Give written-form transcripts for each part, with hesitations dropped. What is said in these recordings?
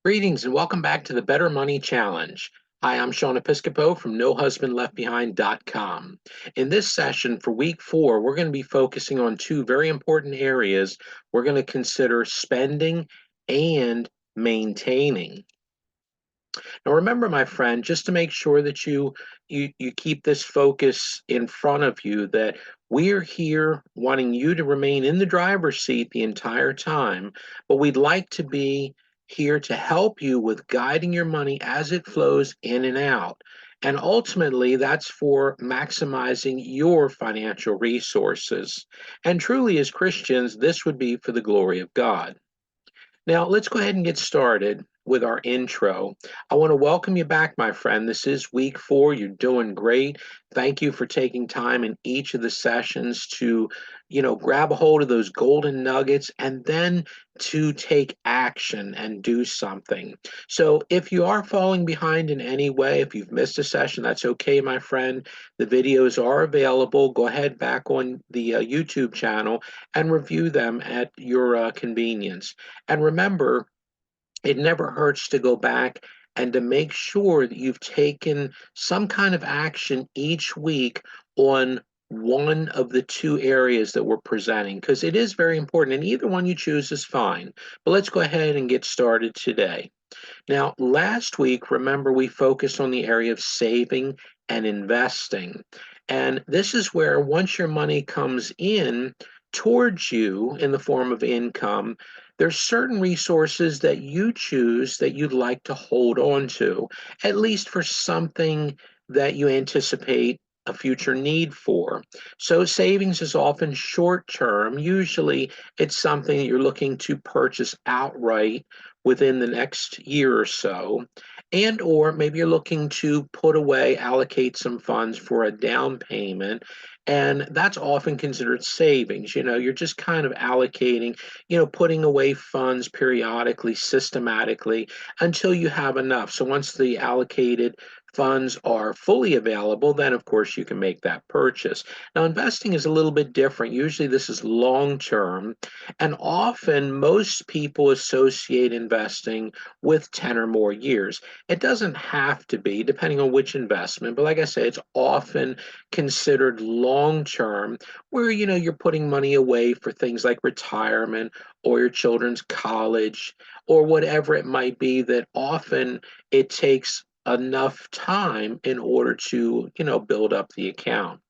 Greetings and welcome back to the Better Money Challenge. Hi, I'm Sean Episcopo from NoHusbandLeftBehind.com. In this session for week 4, we're going to be focusing on two very important areas. We're going to consider spending and maintaining. Now remember, my friend, just to make sure that you keep this focus in front of you, that we're here wanting you to remain in the driver's seat the entire time, but we'd like to be here to help you with guiding your money as it flows in and out. And ultimately, that's for maximizing your financial resources. And truly, as Christians, this would be for the glory of God. Now, let's go ahead and get started with our intro. I want to welcome you back, my friend. This is week 4. You're doing great. Thank you for taking time in each of the sessions to, grab a hold of those golden nuggets and then to take action and do something. So, if you are falling behind in any way, if you've missed a session, that's okay, my friend. The videos are available. Go ahead back on the YouTube channel and review them at your convenience. And remember, it never hurts to go back and to make sure that you've taken some kind of action each week on one of the two areas that we're presenting, because it is very important, and either one you choose is fine. But let's go ahead and get started today. Now, last week, remember, we focused on the area of saving and investing. And this is where once your money comes in towards you in the form of income, there's certain resources that you choose that you'd like to hold on to, at least for something that you anticipate a future need for. So savings is often short term. Usually it's something that you're looking to purchase outright within the next year or so, and or maybe you're looking to put away, allocate some funds for a down payment, and that's often considered savings. You're just kind of allocating, putting away funds periodically, systematically, until you have enough. So once the allocated funds are fully available, then of course you can make that purchase. Now, investing is a little bit different. Usually this is long term, and often most people associate investing with 10 or more years. It doesn't have to be, depending on which investment, but like I say, it's often considered long term, where you're putting money away for things like retirement or your children's college or whatever it might be, that often it takes enough time in order to build up the account.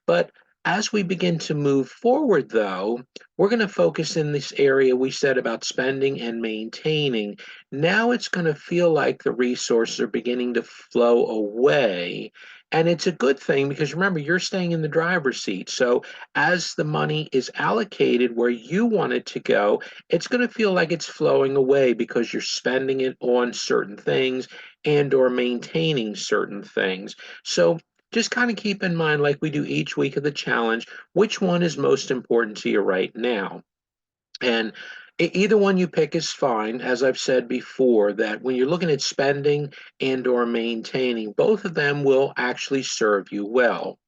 But as we begin to move forward, though, we're going to focus in this area we said about spending and maintaining. Now it's going to feel like the resources are beginning to flow away. And it's a good thing because remember, you're staying in the driver's seat. So as the money is allocated where you want it to go, it's going to feel like it's flowing away because you're spending it on certain things and or maintaining certain things. So just kind of keep in mind, like we do each week of the challenge, which one is most important to you right now. And either one you pick is fine. As I've said before, that when you're looking at spending and or maintaining, both of them will actually serve you well.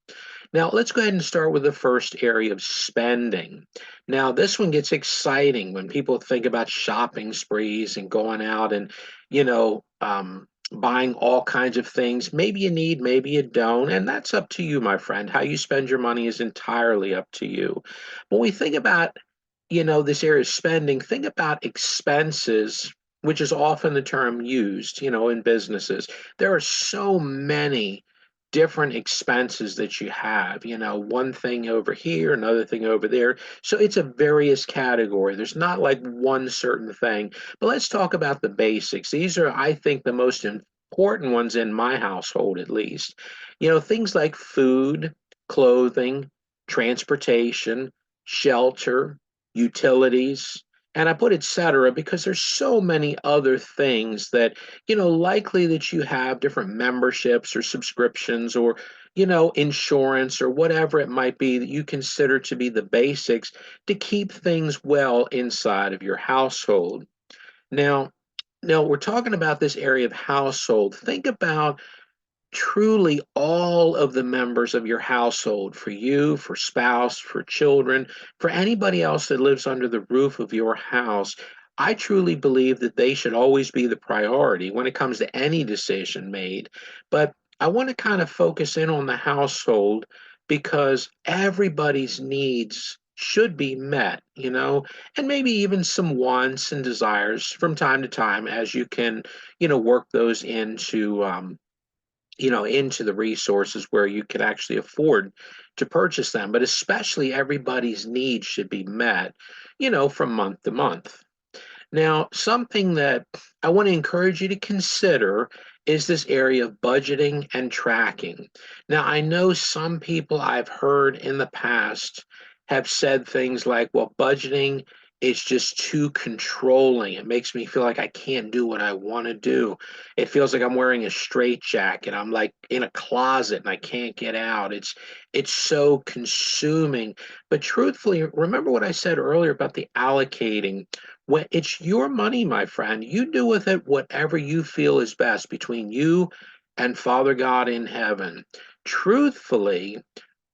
Now, let's go ahead and start with the first area of spending. Now, this one gets exciting when people think about shopping sprees and going out and, buying all kinds of things. Maybe you need, maybe you don't, and that's up to you, my friend. How you spend your money is entirely up to you. When we think about, this area of spending, think about expenses, which is often the term used, in businesses. There are so many different expenses that you have, one thing over here, another thing over there. So it's a various category. There's not like one certain thing. But let's talk about the basics. These are, I think, the most important ones in my household, at least. Things like food, clothing, transportation, shelter, utilities. And I put et cetera because there's so many other things that, likely that you have different memberships or subscriptions or, insurance or whatever it might be that you consider to be the basics to keep things well inside of your household. Now, we're talking about this area of household. Think about truly all of the members of your household, for you, for spouse, for children, for anybody else that lives under the roof of your house. I truly believe that they should always be the priority when it comes to any decision made. But I want to kind of focus in on the household because everybody's needs should be met, and maybe even some wants and desires from time to time as you can, work those into the resources where you can actually afford to purchase them. But especially everybody's needs should be met, from month to month. Now, something that I want to encourage you to consider is this area of budgeting and tracking. Now, I know some people I've heard in the past have said things like, well, budgeting is just too controlling. It makes me feel like I can't do what I want to do. It feels like I'm wearing a straitjacket. I'm like in a closet and I can't get out. It's so consuming. But truthfully, remember what I said earlier about the allocating. When it's your money, my friend, you do with it whatever you feel is best between you and Father God in heaven. Truthfully,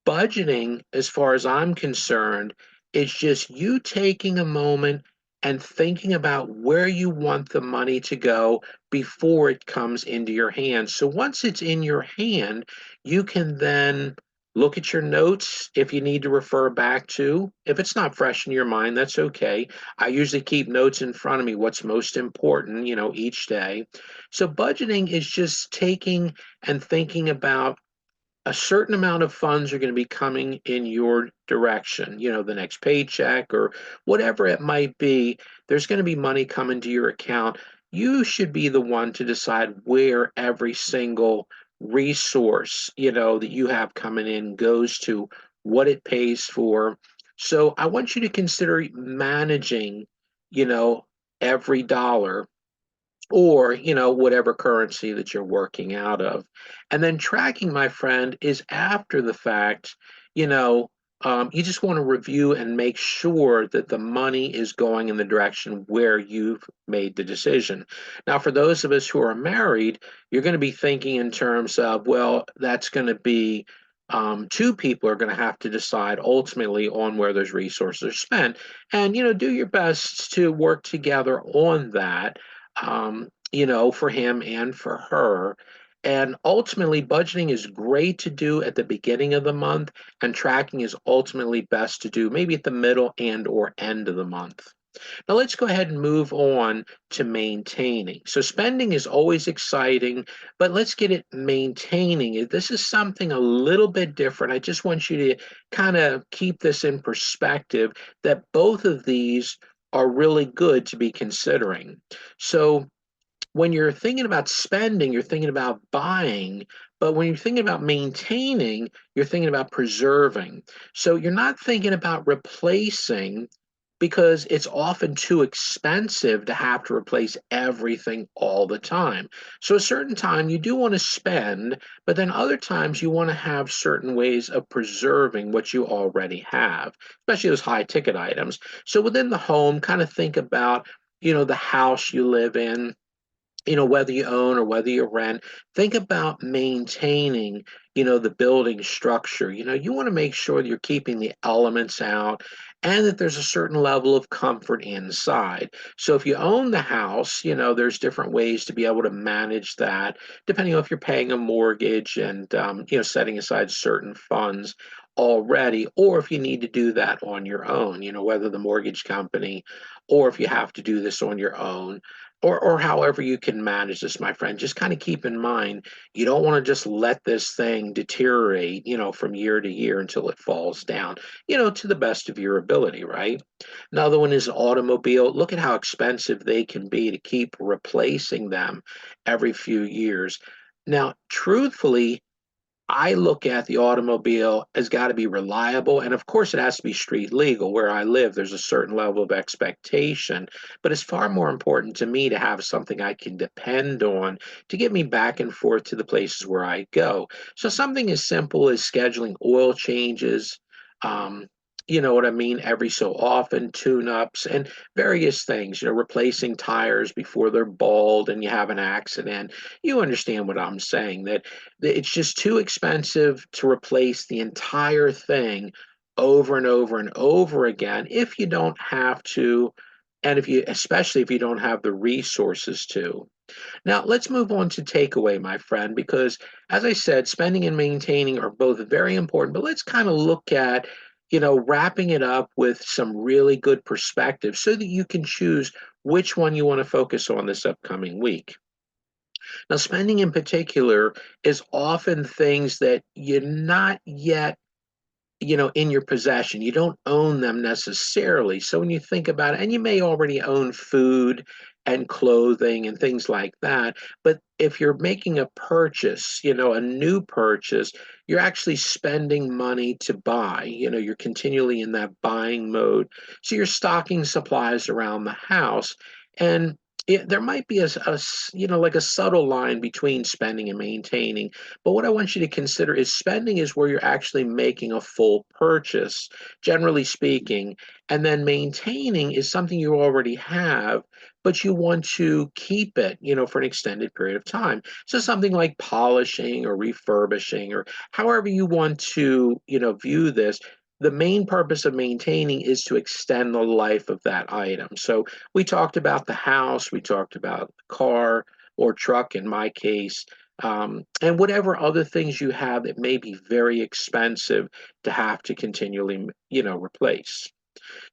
budgeting, as far as I'm concerned, is just you taking a moment and thinking about where you want the money to go before it comes into your hand. So once it's in your hand, you can then look at your notes if you need to refer back to. If it's not fresh in your mind, that's okay. I usually keep notes in front of me, what's most important, each day. So budgeting is just taking and thinking about a certain amount of funds are going to be coming in your direction, the next paycheck or whatever it might be. There's going to be money coming to your account. You should be the one to decide where every single resource, that you have coming in goes to, what it pays for. So I want you to consider managing, you know, every dollar or whatever currency that you're working out of. And then tracking, my friend, is after the fact. You just want to review and make sure that the money is going in the direction where you've made the decision. Now, for those of us who are married, you're going to be thinking in terms of, well, that's going to be two people are going to have to decide ultimately on where those resources are spent. And, do your best to work together on that, for him and for her. And ultimately, budgeting is great to do at the beginning of the month, and tracking is ultimately best to do maybe at the middle and or end of the month. Now let's go ahead and move on to maintaining. So spending is always exciting, but let's get it maintaining. This is something a little bit different. I just want you to kind of keep this in perspective that both of these are really good to be considering. So when you're thinking about spending, you're thinking about buying, but when you're thinking about maintaining, you're thinking about preserving. So you're not thinking about replacing because it's often too expensive to have to replace everything all the time. So a certain time you do want to spend, but then other times you want to have certain ways of preserving what you already have, especially those high ticket items. So within the home, kind of think about, the house you live in, whether you own or whether you rent, think about maintaining, the building structure. You want to make sure that you're keeping the elements out and that there's a certain level of comfort inside. So if you own the house, there's different ways to be able to manage that, depending on if you're paying a mortgage and, setting aside certain funds already, or if you need to do that on your own, whether the mortgage company or if you have to do this on your own or however you can manage this, my friend. Just kind of keep in mind, you don't want to just let this thing deteriorate, from year to year until it falls down, to the best of your ability, right? Another one is automobile. Look at how expensive they can be to keep replacing them every few years. Now, truthfully, I look at the automobile as got to be reliable. And of course, it has to be street legal. Where I live, there's a certain level of expectation. But it's far more important to me to have something I can depend on to get me back and forth to the places where I go. So something as simple as scheduling oil changes. Um, you know what I mean? Every so often, tune ups and various things, replacing tires before they're bald and you have an accident. You understand what I'm saying, that it's just too expensive to replace the entire thing over and over and over again if you don't have to, and especially if you don't have the resources to. Now, let's move on to takeaway, my friend, because as I said, spending and maintaining are both very important, but let's kind of look at, wrapping it up with some really good perspective so that you can choose which one you want to focus on this upcoming week. Now, spending in particular is often things that you're not yet in your possession. You don't own them necessarily. So when you think about it, and you may already own food and clothing and things like that, but if you're making a purchase, a new purchase, you're actually spending money to buy. You're continually in that buying mode. So you're stocking supplies around the house. And there might be like a subtle line between spending and maintaining, but what I want you to consider is spending is where you're actually making a full purchase, generally speaking, and then maintaining is something you already have, but you want to keep it, for an extended period of time. So something like polishing or refurbishing or however you want to, view this. The main purpose of maintaining is to extend the life of that item. So we talked about the house, we talked about the car or truck in my case, and whatever other things you have that may be very expensive to have to continually, replace.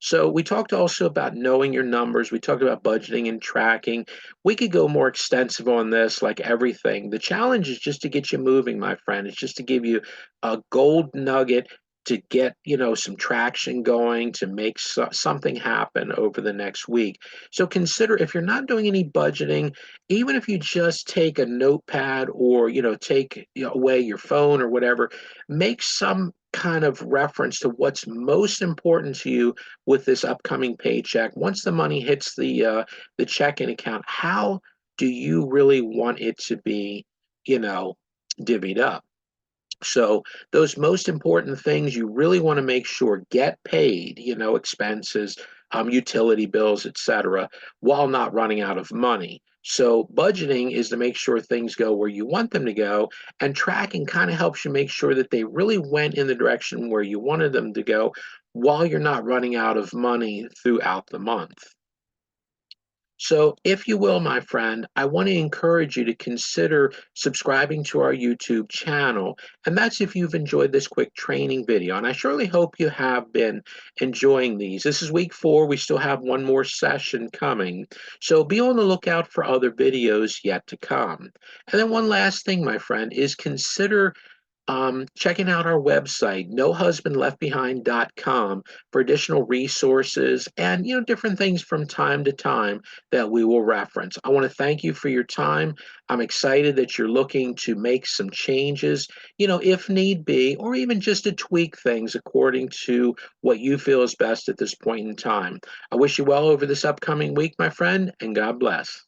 So we talked also about knowing your numbers. We talked about budgeting and tracking. We could go more extensive on this, like everything. The challenge is just to get you moving, my friend. It's just to give you a gold nugget to get, some traction going, to make something happen over the next week. So consider if you're not doing any budgeting, even if you just take a notepad or, take away your phone or whatever, make some kind of reference to what's most important to you with this upcoming paycheck. Once the money hits the checking account, how do you really want it to be, you know, divvied up? So those most important things you really want to make sure get paid, expenses, utility bills, etc., while not running out of money. So budgeting is to make sure things go where you want them to go, and tracking kind of helps you make sure that they really went in the direction where you wanted them to go while you're not running out of money throughout the month. So, if you will, my friend, I want to encourage you to consider subscribing to our YouTube channel. And that's if you've enjoyed this quick training video. And I surely hope you have been enjoying these. This is week 4. We still have one more session coming. So be on the lookout for other videos yet to come. And then one last thing, my friend, is consider checking out our website, nohusbandleftbehind.com, for additional resources and different things from time to time that we will reference. I want to thank you for your time. I'm excited that you're looking to make some changes, if need be, or even just to tweak things according to what you feel is best at this point in time. I wish you well over this upcoming week, my friend, and God bless.